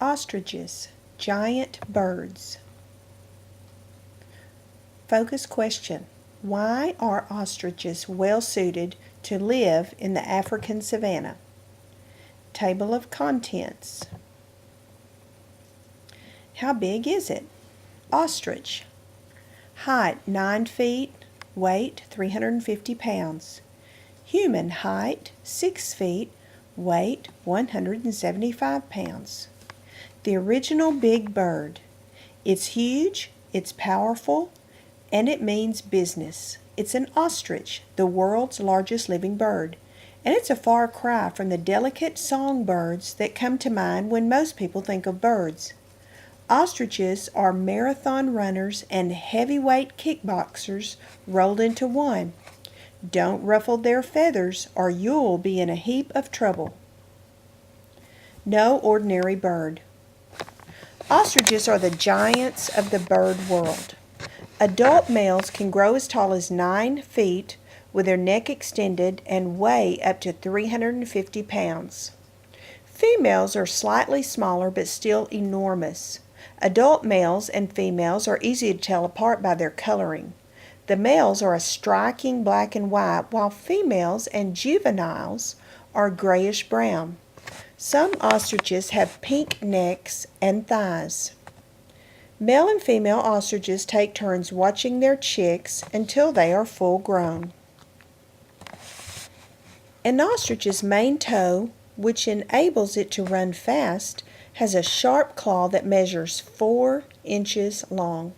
Ostriches, giant birds. Focus question. Why are ostriches well suited to live in the African savanna? Table of contents. How big is it? Ostrich. Height 9 feet, weight 350 pounds. Human height 6 feet, weight 175 pounds. The original big bird. It's huge, it's powerful, and it means business. It's an ostrich, the world's largest living bird, and it's a far cry from the delicate songbirds that come to mind when most people think of birds. Ostriches are marathon runners and heavyweight kickboxers rolled into one. Don't ruffle their feathers or you'll be in a heap of trouble. No ordinary bird. Ostriches are the giants of the bird world. Adult males can grow as tall as 9 feet with their neck extended and weigh up to 350 pounds. Females are slightly smaller but still enormous. Adult males and females are easy to tell apart by their coloring. The males are a striking black and white, while females and juveniles are grayish-brown. Some ostriches have pink necks and thighs. Male and female ostriches take turns watching their chicks until they are full grown. An ostrich's main toe, which enables it to run fast, has a sharp claw that measures 4 inches long.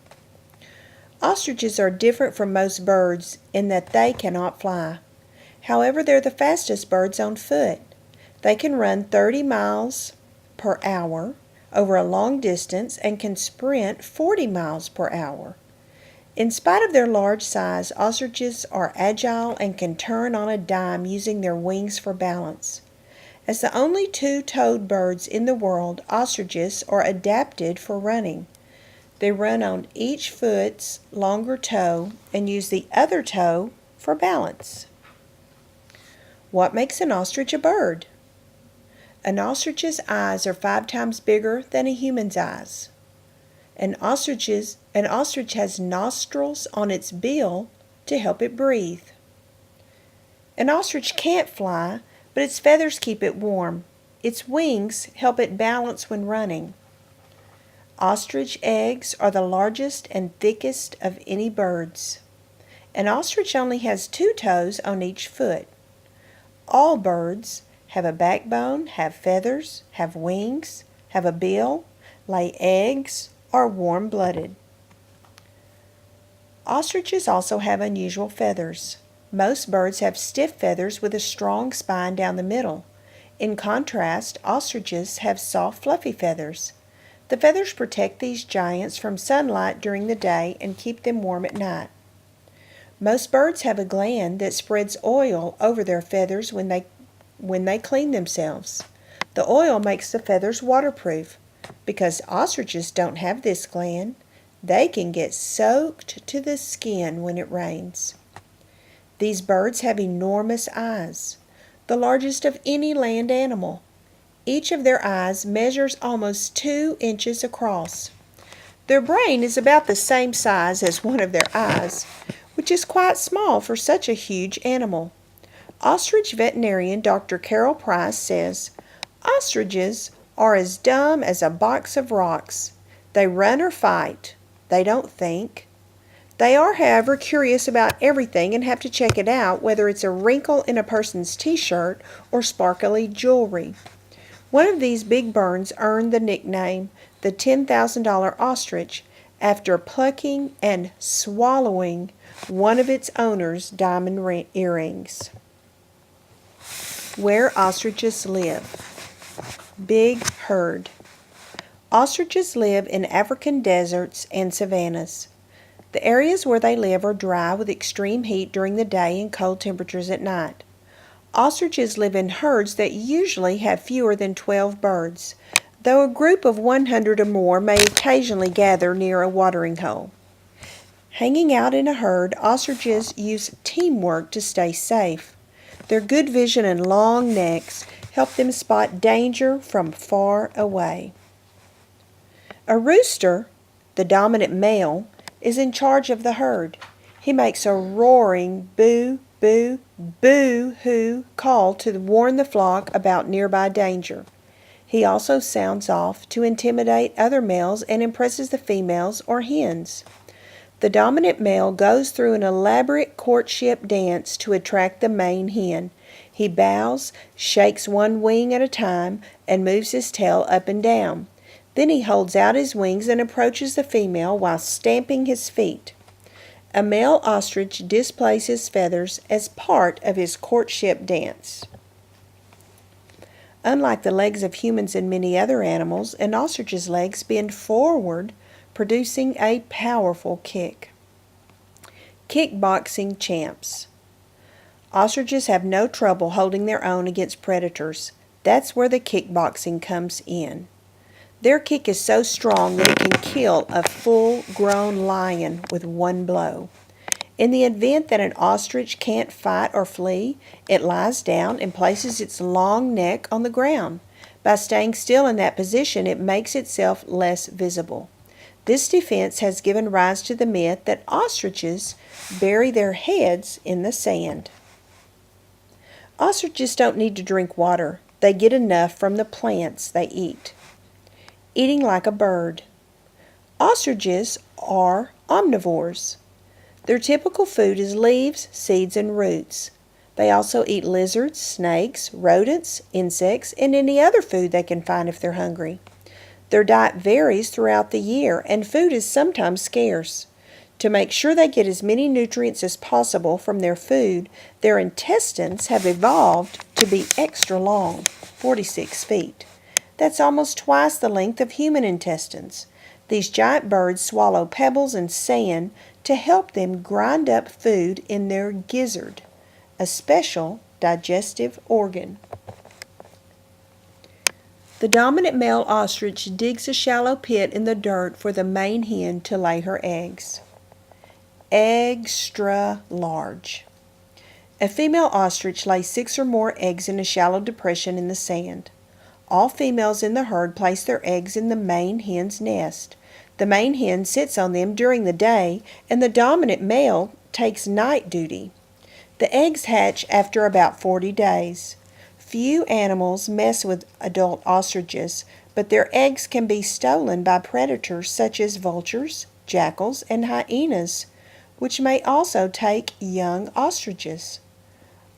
Ostriches are different from most birds in that they cannot fly. However, they're the fastest birds on foot. They can run 30 miles per hour over a long distance and can sprint 40 miles per hour. In spite of their large size, ostriches are agile and can turn on a dime using their wings for balance. As the only two-toed birds in the world, ostriches are adapted for running. They run on each foot's longer toe and use the other toe for balance. What makes an ostrich a bird? An ostrich's eyes are 5 times bigger than a human's eyes. An ostrich has nostrils on its bill to help it breathe. An ostrich can't fly, but its feathers keep it warm. Its wings help it balance when running. Ostrich eggs are the largest and thickest of any birds. An ostrich only has 2 toes on each foot. All birds have a backbone, have feathers, have wings, have a bill, lay eggs, are warm-blooded. Ostriches also have unusual feathers. Most birds have stiff feathers with a strong spine down the middle. In contrast, ostriches have soft, fluffy feathers. The feathers protect these giants from sunlight during the day and keep them warm at night. Most birds have a gland that spreads oil over their feathers when they clean themselves. The oil makes the feathers waterproof. Because ostriches don't have this gland, they can get soaked to the skin when it rains. These birds have enormous eyes, the largest of any land animal. Each of their eyes measures almost 2 inches across. Their brain is about the same size as one of their eyes, which is quite small for such a huge animal. Ostrich veterinarian Dr. Carol Price says, "Ostriches are as dumb as a box of rocks. They run or fight. They don't think. They are, however, curious about everything and have to check it out, whether it's a wrinkle in a person's t-shirt or sparkly jewelry." One of these big birds earned the nickname the $10,000 ostrich after plucking and swallowing one of its owner's diamond earrings. Where ostriches live. Big herd. Ostriches live in African deserts and savannas. The areas where they live are dry with extreme heat during the day and cold temperatures at night. Ostriches live in herds that usually have fewer than 12 birds, though a group of 100 or more may occasionally gather near a watering hole. Hanging out in a herd, ostriches use teamwork to stay safe. Their good vision and long necks help them spot danger from far away. A rooster, the dominant male, is in charge of the herd. He makes a roaring boo, boo, boo-hoo call to warn the flock about nearby danger. He also sounds off to intimidate other males and impresses the females or hens. The dominant male goes through an elaborate courtship dance to attract the main hen. He bows, shakes one wing at a time, and moves his tail up and down. Then he holds out his wings and approaches the female while stamping his feet. A male ostrich displays his feathers as part of his courtship dance. Unlike the legs of humans and many other animals, an ostrich's legs bend forward, producing a powerful kick. Kickboxing champs. Ostriches have no trouble holding their own against predators. That's where the kickboxing comes in. Their kick is so strong that it can kill a full-grown lion with one blow. In the event that an ostrich can't fight or flee, it lies down and places its long neck on the ground. By staying still in that position, it makes itself less visible. This defense has given rise to the myth that ostriches bury their heads in the sand. Ostriches don't need to drink water. They get enough from the plants they eat. Eating like a bird. Ostriches are omnivores. Their typical food is leaves, seeds, and roots. They also eat lizards, snakes, rodents, insects, and any other food they can find if they're hungry. Their diet varies throughout the year, and food is sometimes scarce. To make sure they get as many nutrients as possible from their food, their intestines have evolved to be extra long, 46 feet. That's almost twice the length of human intestines. These giant birds swallow pebbles and sand to help them grind up food in their gizzard, a special digestive organ. The dominant male ostrich digs a shallow pit in the dirt for the main hen to lay her eggs. Extra large. A female ostrich lays 6 or more eggs in a shallow depression in the sand. All females in the herd place their eggs in the main hen's nest. The main hen sits on them during the day, and the dominant male takes night duty. The eggs hatch after about 40 days. Few animals mess with adult ostriches, but their eggs can be stolen by predators such as vultures, jackals, and hyenas, which may also take young ostriches.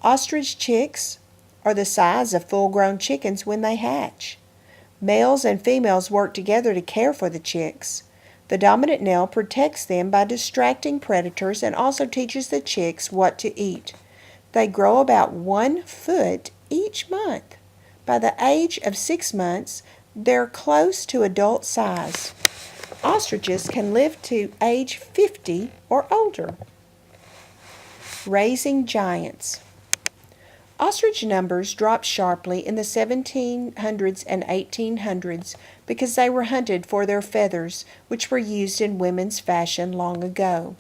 Ostrich chicks are the size of full-grown chickens when they hatch. Males and females work together to care for the chicks. The dominant male protects them by distracting predators and also teaches the chicks what to eat. They grow about 1 foot each month. By the age of 6 months, they're close to adult size. Ostriches can live to age 50 or older. Raising giants. Ostrich numbers dropped sharply in the 1700s and 1800s because they were hunted for their feathers, which were used in women's fashion long ago.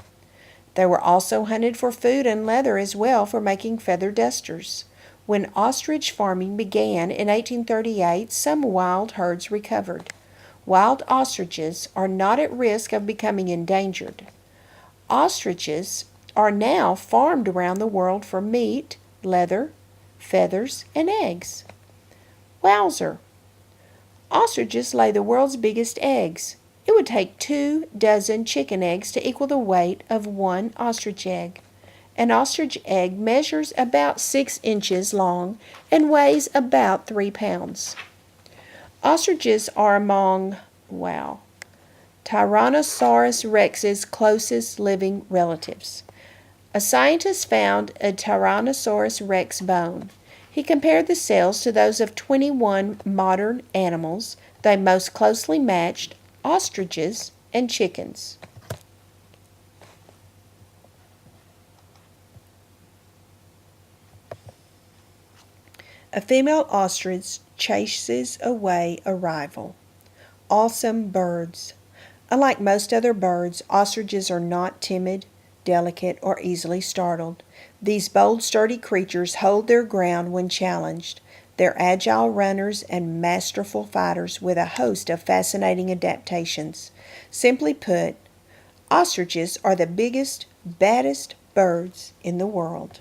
They were also hunted for food and leather as well for making feather dusters. When ostrich farming began in 1838, some wild herds recovered. Wild ostriches are not at risk of becoming endangered. Ostriches are now farmed around the world for meat, leather, feathers, and eggs. Wowzer! Ostriches lay the world's biggest eggs. It would take 2 dozen chicken eggs to equal the weight of 1 ostrich egg. An ostrich egg measures about 6 inches long and weighs about 3 pounds. Ostriches are among, Tyrannosaurus rex's closest living relatives. A scientist found a Tyrannosaurus rex bone. He compared the cells to those of 21 modern animals. They most closely matched ostriches and chickens. A female ostrich chases away a rival. Awesome birds. Unlike most other birds, ostriches are not timid, delicate, or easily startled. These bold, sturdy creatures hold their ground when challenged. They're agile runners and masterful fighters with a host of fascinating adaptations. Simply put, ostriches are the biggest, baddest birds in the world.